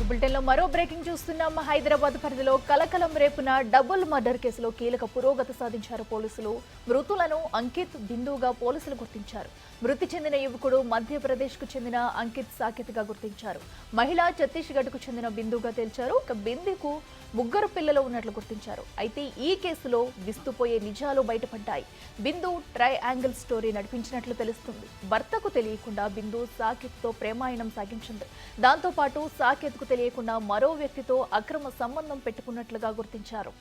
బులెటిన్లో మరో బ్రేకింగ్ చూస్తున్నాం. హైదరాబాద్ పరిధిలో కలకలం రేపున డబుల్ మర్డర్ కేసులో కీలక పురోగతి సాధించారు పోలీసులు. మృతులను అంకిత్, బిందుగా పోలీసులు గుర్తించారు. మృతి చెందిన యువకుడు మధ్యప్రదేశ్కు చెందిన అంకిత్ సాకేత్గా గుర్తించారు. మహిళ ఛత్తీస్గఢ్కు చెందిన బిందుగా తేల్చారు. ఇక బిందుకు ముగ్గురు పిల్లలు ఉన్నట్లు గుర్తించారు. అయితే ఈ కేసులో విస్తుపోయే నిజాలు బయటపడ్డాయి. బిందు ట్రయాంగిల్ స్టోరీ నడిపించినట్లు తెలుస్తుంది. భర్తకు తెలియకుండా బిందు సాకేత్తో ప్రేమాయణం సాగించింది. దాంతో పాటు సాకేత్కు తెలియకుండా మరో వ్యక్తితో అక్రమ సంబంధం పెట్టుకున్నట్లుగా గుర్తించారు.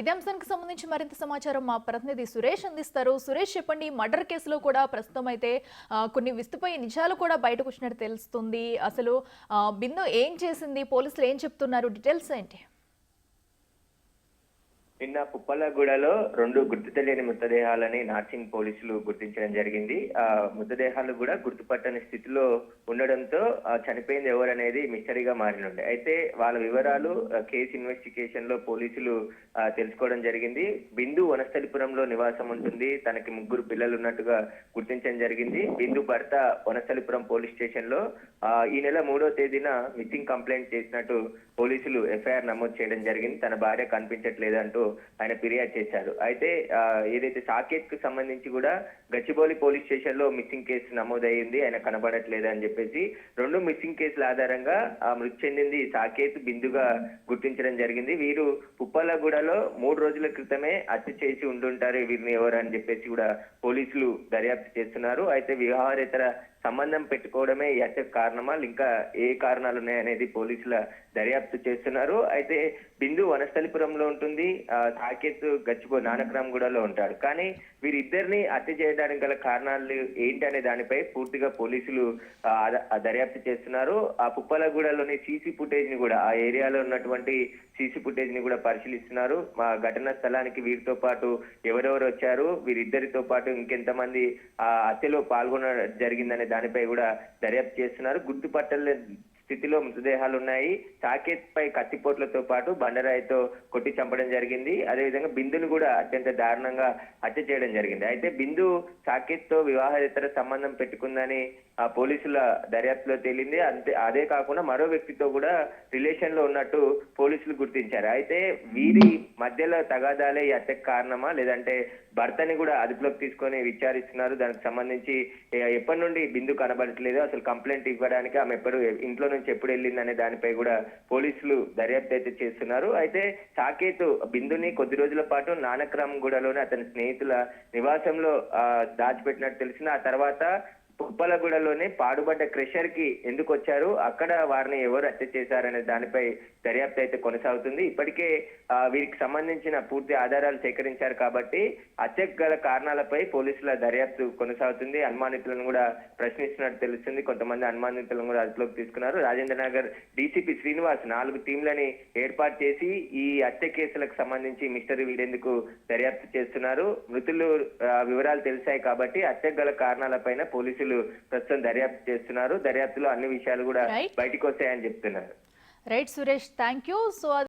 ఇదే అంశానికి సంబంధించి మరింత సమాచారం మా ప్రతినిధి సురేష్ అందిస్తారు. సురేష్, చెప్పండి. మర్డర్ కేసులో కూడా ప్రస్తుతం అయితే కొన్ని విస్తుపోయే నిజాలు కూడా బయటకు వచ్చినట్టు తెలుస్తుంది. అసలు బిందు ఏం చేసింది, పోలీసులు ఏం చెప్తున్నారు, డీటెయిల్స్ ఏంటి? నిన్న పుప్పలగూడలో 2 గుర్తు తెలియని మృతదేహాలని నార్సింగ్ పోలీసులు గుర్తించడం జరిగింది. మృతదేహాలు కూడా గుర్తుపట్టని స్థితిలో ఉండడంతో చనిపోయింది ఎవరనేది మిస్టరీగా మారినుండే. అయితే వాళ్ళ వివరాలు కేసు ఇన్వెస్టిగేషన్ లో పోలీసులు తెలుసుకోవడం జరిగింది. బిందు వనస్థలిపురంలో నివాసం ఉంటుంది. తనకి 3 పిల్లలు ఉన్నట్టుగా గుర్తించడం జరిగింది. బిందు భర్త వనస్థలిపురం పోలీస్ స్టేషన్ లో ఈ నెల 3వ తేదీన మిస్సింగ్ కంప్లైంట్ చేసినట్టు పోలీసులు ఎఫ్ఐఆర్ నమోదు చేయడం జరిగింది. తన భార్య కనిపించట్లేదంటూ ఆయన ఫిర్యాదు చేశారు. అయితే ఏదైతే సాకేత్ కు సంబంధించి కూడా గచ్చిబౌలి పోలీస్ స్టేషన్ లో మిస్సింగ్ కేసు నమోదయ్యింది. ఆయన కనబడట్లేదు అని చెప్పేసి 2 మిస్సింగ్ కేసుల ఆధారంగా మృతి చెందింది సాకేత్, బిందుగా గుర్తించడం జరిగింది. వీరు పుప్పలగూడలో 3 రోజుల క్రితమే హత్య చేసి ఉండుంటారు. వీరిని ఎవరు అని చెప్పేసి కూడా పోలీసులు దర్యాప్తు చేస్తున్నారు. అయితే వివాహేతర సంబంధం పెట్టుకోవడమే ఈ హత్యకు కారణమా, ఇంకా ఏ కారణాలు ఉన్నాయనేది పోలీసుల దర్యాప్తు చేస్తున్నారు. అయితే బిందు వనస్థలిపురంలో ఉంటుంది, సాకేత్ గచ్చిబౌలి నానక్రామ్గూడలో ఉంటాడు. కానీ వీరిద్దరిని హత్య చేయడానికి గల కారణాలు ఏంటి అనే దానిపై పూర్తిగా పోలీసులు దర్యాప్తు చేస్తున్నారు. ఆ పుప్పలగూడలోని సీసీ ఫుటేజ్ ని కూడా, ఆ ఏరియాలో ఉన్నటువంటి సీసీ ఫుటేజ్ ని కూడా పరిశీలిస్తున్నారు. మా ఘటనా స్థలానికి వీరితో పాటు ఎవరెవరు వచ్చారు, వీరిద్దరితో పాటు ఇంకెంతమంది ఆ హత్యలో పాల్గొనడం జరిగిందనే దానిపై కూడా దర్యాప్తు చేస్తున్నారు. గుర్తుపట్టలే స్థితిలో మృతదేహాలు ఉన్నాయి. సాకేత్ పై కత్తిపోట్లతో పాటు బండరాయితో కొట్టి చంపడం జరిగింది. అదేవిధంగా బిందును కూడా అత్యంత దారుణంగా హత్య చేయడం జరిగింది. అయితే బిందు సాకేత్ తో వివాహేతర సంబంధం పెట్టుకుందని పోలీసుల దర్యాప్తులో తేలింది. అదే కాకుండా మరో వ్యక్తితో కూడా రిలేషన్ లో ఉన్నట్టు పోలీసులు గుర్తించారు. అయితే వీరి మధ్యలో తగాదాలే ఈ హత్యకు కారణమా, లేదంటే భర్తని కూడా అదుపులోకి తీసుకొని విచారిస్తున్నారు. దానికి సంబంధించి ఎప్పటి నుండి బిందు కనబడట్లేదు, అసలు కంప్లైంట్ ఇవ్వడానికి ఆమె ఇంట్లో నుంచి ఎప్పుడు వెళ్ళిందనే దానిపై కూడా పోలీసులు దర్యాప్తు అయితే చేస్తున్నారు. అయితే సాకేత్ బిందుని కొద్ది రోజుల పాటు నానక్రామ్గూడలోనే అతని స్నేహితుల నివాసంలో దాచిపెట్టినట్టు తెలిసింది. ఆ తర్వాత పుప్పలగూడలోనే పాడుబడ్డ క్రెషర్ కి ఎందుకు వచ్చారు, అక్కడ వారిని ఎవరు హత్య చేశారనే దానిపై దర్యాప్తు అయితే కొనసాగుతుంది. ఇప్పటికే వీరికి సంబంధించిన పూర్తి ఆధారాలు సేకరించారు కాబట్టి హత్యకు గల కారణాలపై పోలీసుల దర్యాప్తు కొనసాగుతుంది. అనుమానితులను కూడా ప్రశ్నిస్తున్నట్టు తెలుస్తుంది. కొంతమంది అనుమానితులను కూడా అదుపులోకి తీసుకున్నారు. రాజేంద్రనగర్ డీసీపీ శ్రీనివాస్ 4 టీంలని ఏర్పాటు చేసి ఈ హత్య కేసులకు సంబంధించి మిస్టరీ వీడేందుకు దర్యాప్తు చేస్తున్నారు. మృతులు వివరాలు తెలిసాయి కాబట్టి హత్యకు గల కారణాలపైన పోలీసులు ప్రస్తుతం దర్యాప్తు చేస్తున్నారు. దర్యాప్తులో అన్ని విషయాలు కూడా బయటకు వస్తాయని చెప్తున్నారు. Right Suresh, thank you. So